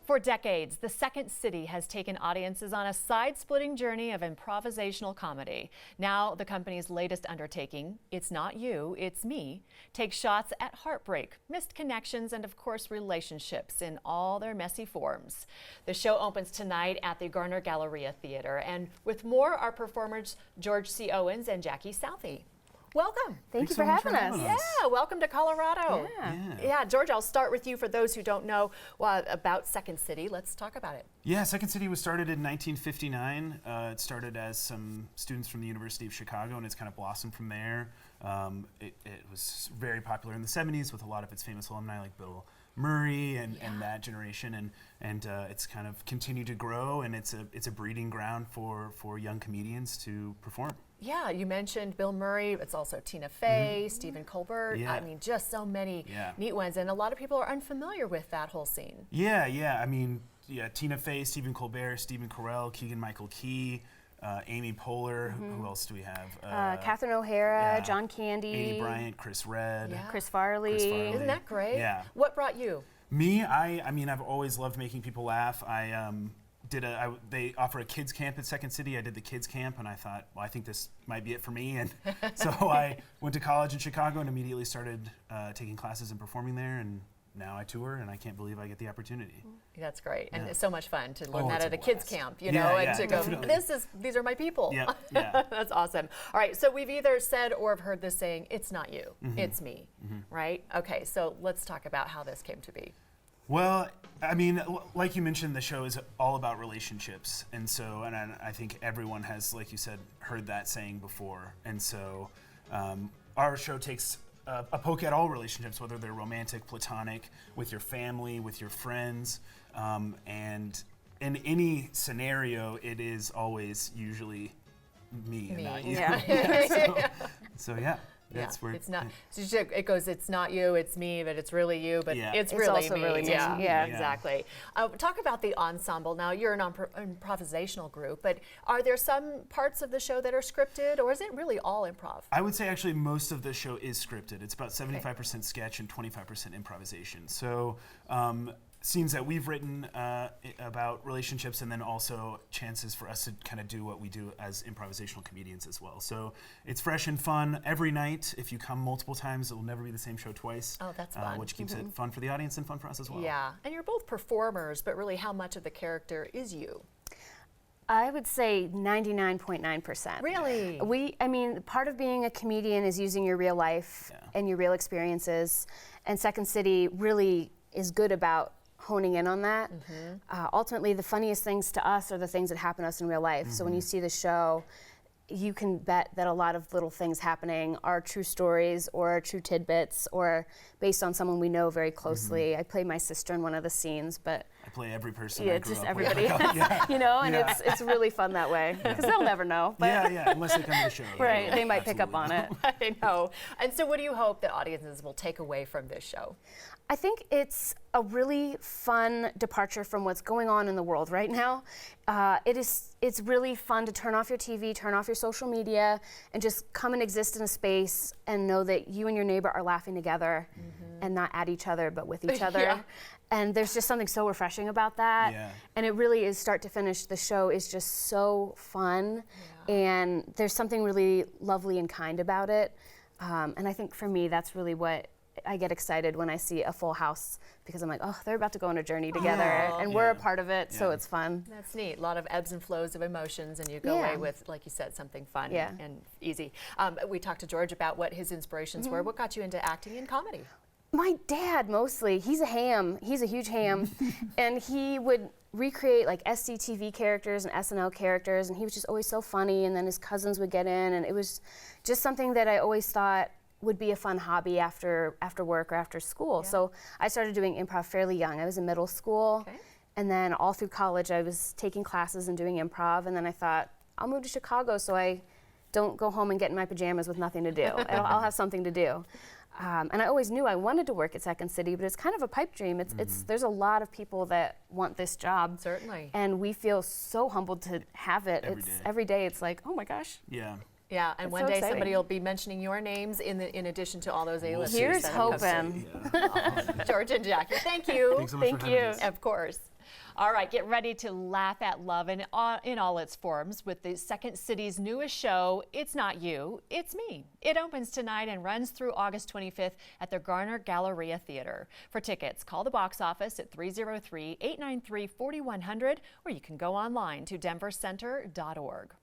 For decades, the Second City has taken audiences on a side-splitting journey of improvisational comedy. Now, the company's latest undertaking, It's Not You, It's Me, takes shots at heartbreak, missed connections, and of course, relationships in all their messy forms. The show opens tonight at the Garner Galleria Theater, and with more are performers George C. Owens and Jackie Southey. Welcome. Thank you for having us. Yeah, welcome to Colorado. Yeah, George, I'll start with you. For those who don't know about Second City, let's talk about it. Yeah, Second City was started in 1959. It started as some students from the University of Chicago, and it's kind of blossomed from there. It was very popular in the 70s with a lot of its famous alumni like Bill Murray and that generation, and it's kind of continued to grow, and it's a breeding ground for young comedians to perform. Yeah, you mentioned Bill Murray. It's also Tina Fey, Stephen Colbert. Yeah. I mean, just so many neat ones, and a lot of people are unfamiliar with that whole scene. Yeah. I mean, Tina Fey, Stephen Colbert, Stephen Carell, Keegan-Michael Key, Amy Poehler. Who else do we have? Catherine O'Hara, John Candy, Amy Bryant, Chris Redd, Chris Farley. Isn't that great? Yeah. What brought you? Me, I mean, I've always loved making people laugh. They offer a kids camp at Second City. I did the kids camp, and I thought, well, I think this might be it for me. And so I went to college in Chicago and immediately started taking classes and performing there. And now I tour, and I can't believe I get the opportunity. That's great, and it's so much fun to learn that it's at a a kids blast. camp, you know, and to go, definitely. these are my people. Yeah. That's awesome. All right, so we've either said or have heard this saying, it's not you, it's me, right? Okay, so let's talk about how this came to be. Well, I mean, like you mentioned, the show is all about relationships, and I think everyone has, like you said, heard that saying before, and so our show takes a poke at all relationships, whether they're romantic, platonic, with your family, with your friends, and in any scenario, it is always usually me. And not you. Yeah. So yeah. That's where it's not. So it goes. It's not you. It's me. But it's really you. But it's really also me. really me. Yeah, exactly. Talk about the ensemble. Now you're an improvisational group, but are there some parts of the show that are scripted, or is it really all improv? I would say actually most of the show is scripted. It's about 75% sketch and 25% improvisation. So. Scenes that we've written about relationships, and then also chances for us to kind of do what we do as improvisational comedians as well. So it's fresh and fun every night. If you come multiple times, it will never be the same show twice. Oh, that's fun. Which keeps it fun for the audience and fun for us as well. Yeah, and you're both performers, but really how much of the character is you? I would say 99.9%. Really? I mean, part of being a comedian is using your real life and your real experiences, and Second City really is good about honing in on that. Ultimately, the funniest things to us are the things that happen to us in real life. So when you see the show, you can bet that a lot of little things happening are true stories or true tidbits or based on someone we know very closely. I play my sister in one of the scenes, but I play every person. I grew just up everybody, with. you know, and it's really fun that way because they'll never know. But unless they come to the show. Right, they might pick up on it. I know. And so what do you hope that audiences will take away from this show? I think it's a really fun departure from what's going on in the world right now. It's really fun to turn off your TV, turn off your social media, and just come and exist in a space and know that you and your neighbor are laughing together and not at each other, but with each other. And there's just something so refreshing about that. And it really is start to finish. The show is just so fun, and there's something really lovely and kind about it. And I think for me, that's really what I get excited when I see a full house because I'm like, oh, they're about to go on a journey together and we're a part of it, so it's fun. That's neat. A lot of ebbs and flows of emotions, and you go away with, like you said, something fun and easy. We talked to George about what his inspirations were. What got you into acting and comedy? My dad, mostly. He's a ham. He's a huge ham. And he would recreate like SCTV characters and SNL characters, and he was just always so funny, and then his cousins would get in, and it was just something that I always thought would be a fun hobby after work or after school. So I started doing improv fairly young. I was in middle school, and then all through college I was taking classes and doing improv, and then I thought, I'll move to Chicago so I don't go home and get in my pajamas with nothing to do. I'll have something to do. And I always knew I wanted to work at Second City, but it's kind of a pipe dream. There's a lot of people that want this job. Certainly. And we feel so humbled to have it. Every day it's like, oh my gosh. Yeah, and one day somebody will be mentioning your names in addition to all those A-listers. Here's hoping. George and Jackie, thank you. Thanks so much for having us. Of course. All right, get ready to laugh at love in all its forms with the Second City's newest show, It's Not You, It's Me. It opens tonight and runs through August 25th at the Garner Galleria Theater. For tickets, call the box office at 303-893-4100, or you can go online to denvercenter.org.